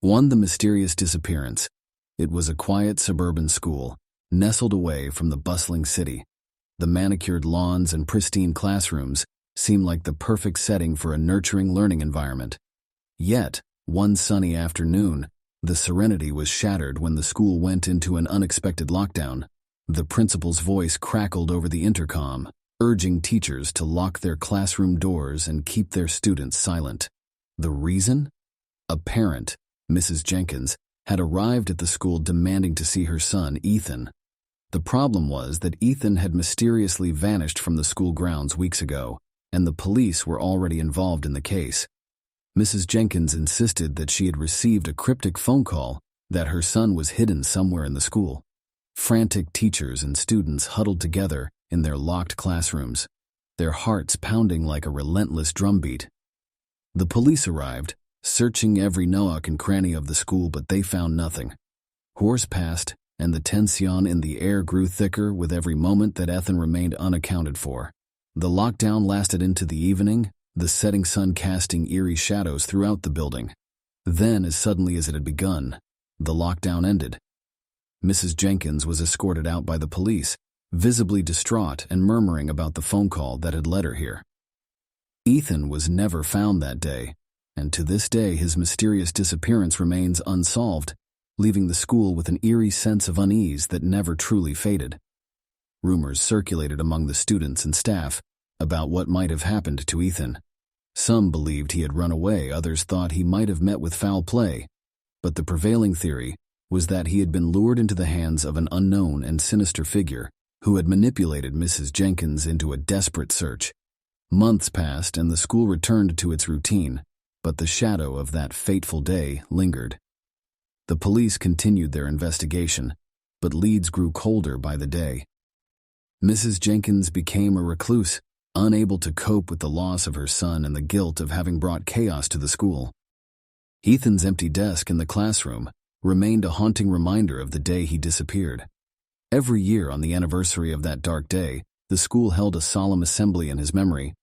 1. The Mysterious Disappearance. It was a quiet suburban school, nestled away from the bustling city. The manicured lawns and pristine classrooms seemed like the perfect setting for a nurturing learning environment. Yet, one sunny afternoon, the serenity was shattered when the school went into an unexpected lockdown. The principal's voice crackled over the intercom, urging teachers to lock their classroom doors and keep their students silent. The reason? A parent, Mrs. Jenkins, had arrived at the school demanding to see her son, Ethan. The problem was that Ethan had mysteriously vanished from the school grounds weeks ago, and the police were already involved in the case. Mrs. Jenkins insisted that she had received a cryptic phone call that her son was hidden somewhere in the school. Frantic teachers and students huddled together in their locked classrooms, their hearts pounding like a relentless drumbeat. The police arrived, searching every nook and cranny of the school, but they found nothing. Hours passed, and the tension in the air grew thicker with every moment that Ethan remained unaccounted for. The lockdown lasted into the evening, the setting sun casting eerie shadows throughout the building. Then, as suddenly as it had begun, the lockdown ended. Mrs. Jenkins was escorted out by the police, visibly distraught and murmuring about the phone call that had led her here. Ethan was never found that day, and to this day his mysterious disappearance remains unsolved, leaving the school with an eerie sense of unease that never truly faded. Rumors circulated among the students and staff about what might have happened to Ethan. Some believed he had run away, others thought he might have met with foul play, but the prevailing theory was that he had been lured into the hands of an unknown and sinister figure who had manipulated Mrs. Jenkins into a desperate search. Months passed and the school returned to its routine, but the shadow of that fateful day lingered. The police continued their investigation, but leads grew colder by the day. Mrs. Jenkins became a recluse, unable to cope with the loss of her son and the guilt of having brought chaos to the school. Ethan's empty desk in the classroom remained a haunting reminder of the day he disappeared. Every year on the anniversary of that dark day, the school held a solemn assembly in his memory,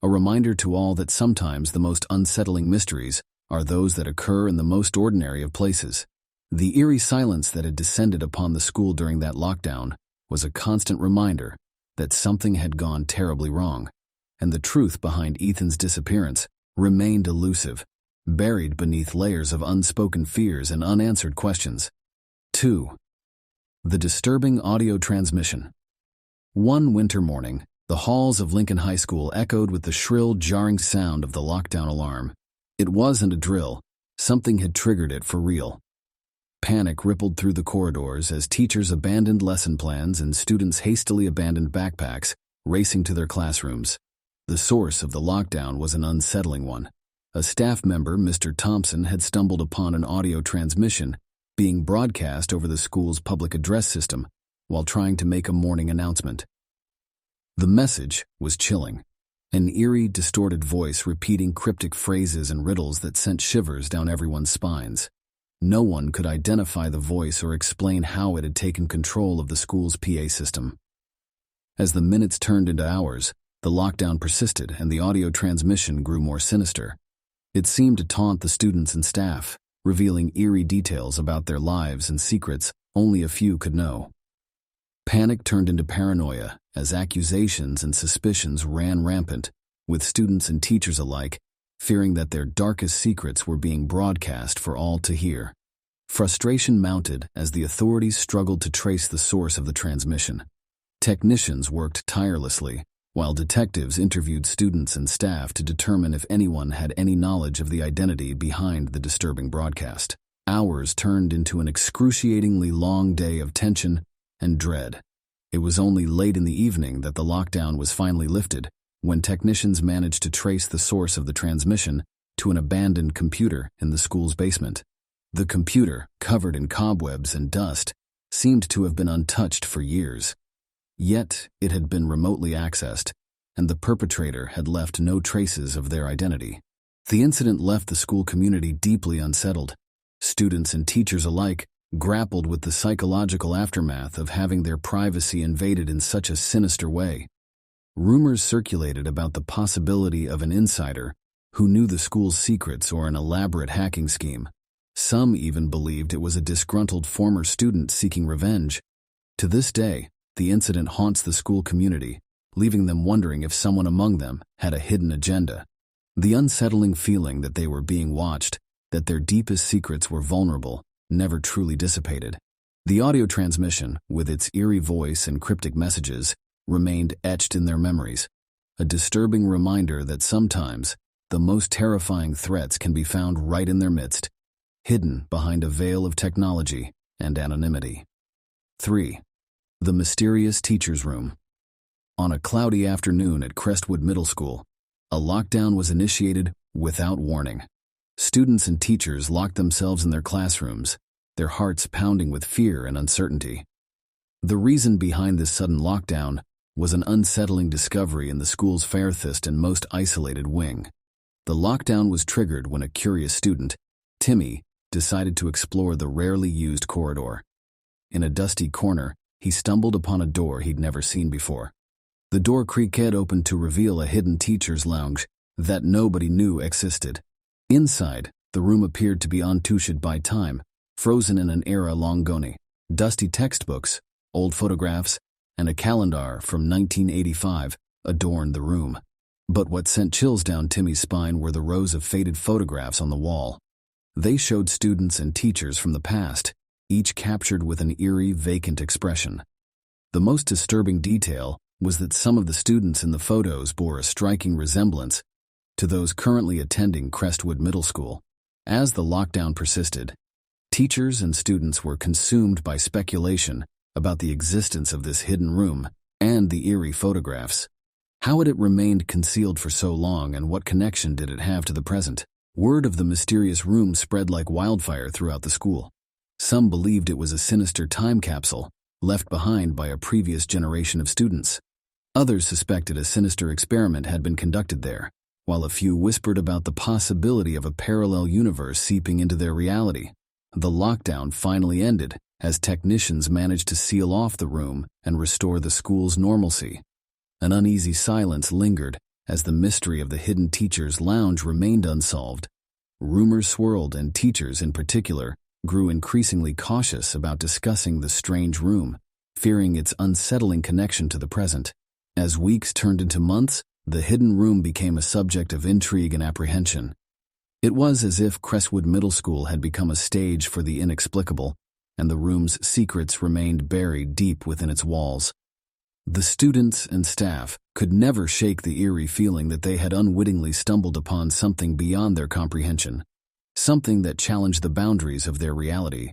a reminder to all that sometimes the most unsettling mysteries are those that occur in the most ordinary of places. The eerie silence that had descended upon the school during that lockdown was a constant reminder that something had gone terribly wrong, and the truth behind Ethan's disappearance remained elusive, buried beneath layers of unspoken fears and unanswered questions. 2. The disturbing audio transmission. One winter morning, the halls of Lincoln High School echoed with the shrill, jarring sound of the lockdown alarm. It wasn't a drill. Something had triggered it for real. Panic rippled through the corridors as teachers abandoned lesson plans and students hastily abandoned backpacks, racing to their classrooms. The source of the lockdown was an unsettling one. A staff member, Mr. Thompson, had stumbled upon an audio transmission being broadcast over the school's public address system while trying to make a morning announcement. The message was chilling. An eerie, distorted voice repeating cryptic phrases and riddles that sent shivers down everyone's spines. No one could identify the voice or explain how it had taken control of the school's PA system. As the minutes turned into hours, the lockdown persisted and the audio transmission grew more sinister. It seemed to taunt the students and staff, revealing eerie details about their lives and secrets only a few could know. Panic turned into paranoia as accusations and suspicions ran rampant, with students and teachers alike fearing that their darkest secrets were being broadcast for all to hear. Frustration mounted as the authorities struggled to trace the source of the transmission. Technicians worked tirelessly, while detectives interviewed students and staff to determine if anyone had any knowledge of the identity behind the disturbing broadcast. Hours turned into an excruciatingly long day of tension and dread. It was only late in the evening that the lockdown was finally lifted, when technicians managed to trace the source of the transmission to an abandoned computer in the school's basement. The computer, covered in cobwebs and dust, seemed to have been untouched for years. Yet it had been remotely accessed, and the perpetrator had left no traces of their identity. The incident left the school community deeply unsettled. Students and teachers alike grappled with the psychological aftermath of having their privacy invaded in such a sinister way. Rumors circulated about the possibility of an insider who knew the school's secrets or an elaborate hacking scheme. Some even believed it was a disgruntled former student seeking revenge. To this day, the incident haunts the school community, leaving them wondering if someone among them had a hidden agenda. The unsettling feeling that they were being watched, that their deepest secrets were vulnerable, never truly dissipated. The audio transmission, with its eerie voice and cryptic messages, remained etched in their memories, a disturbing reminder that sometimes the most terrifying threats can be found right in their midst, hidden behind a veil of technology and anonymity. 3. The Mysterious Teacher's Room. On a cloudy afternoon at Crestwood Middle School, a lockdown was initiated without warning. Students and teachers locked themselves in their classrooms, their hearts pounding with fear and uncertainty. The reason behind this sudden lockdown was an unsettling discovery in the school's farthest and most isolated wing. The lockdown was triggered when a curious student, Timmy, decided to explore the rarely used corridor. In a dusty corner, he stumbled upon a door he'd never seen before. The door creaked open to reveal a hidden teacher's lounge that nobody knew existed. Inside, the room appeared to be untouched by time, frozen in an era long gone. Dusty textbooks, old photographs, and a calendar from 1985 adorned the room. But what sent chills down Timmy's spine were the rows of faded photographs on the wall. They showed students and teachers from the past, each captured with an eerie, vacant expression. The most disturbing detail was that some of the students in the photos bore a striking resemblance to those currently attending Crestwood Middle School. As the lockdown persisted, teachers and students were consumed by speculation about the existence of this hidden room and the eerie photographs. How had it remained concealed for so long, and what connection did it have to the present? Word of the mysterious room spread like wildfire throughout the school. Some believed it was a sinister time capsule left behind by a previous generation of students. Others suspected a sinister experiment had been conducted there, while a few whispered about the possibility of a parallel universe seeping into their reality. The lockdown finally ended as technicians managed to seal off the room and restore the school's normalcy. An uneasy silence lingered as the mystery of the hidden teacher's lounge remained unsolved. Rumors swirled, and teachers in particular grew increasingly cautious about discussing the strange room, fearing its unsettling connection to the present. As weeks turned into months, the hidden room became a subject of intrigue and apprehension. It was as if Crestwood Middle School had become a stage for the inexplicable, and the room's secrets remained buried deep within its walls. The students and staff could never shake the eerie feeling that they had unwittingly stumbled upon something beyond their comprehension, something that challenged the boundaries of their reality,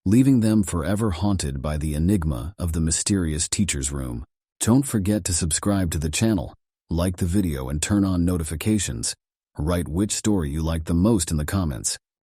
leaving them forever haunted by the enigma of the mysterious teacher's room. Don't forget to subscribe to the channel, like the video, and turn on notifications. Write which story you liked the most in the comments.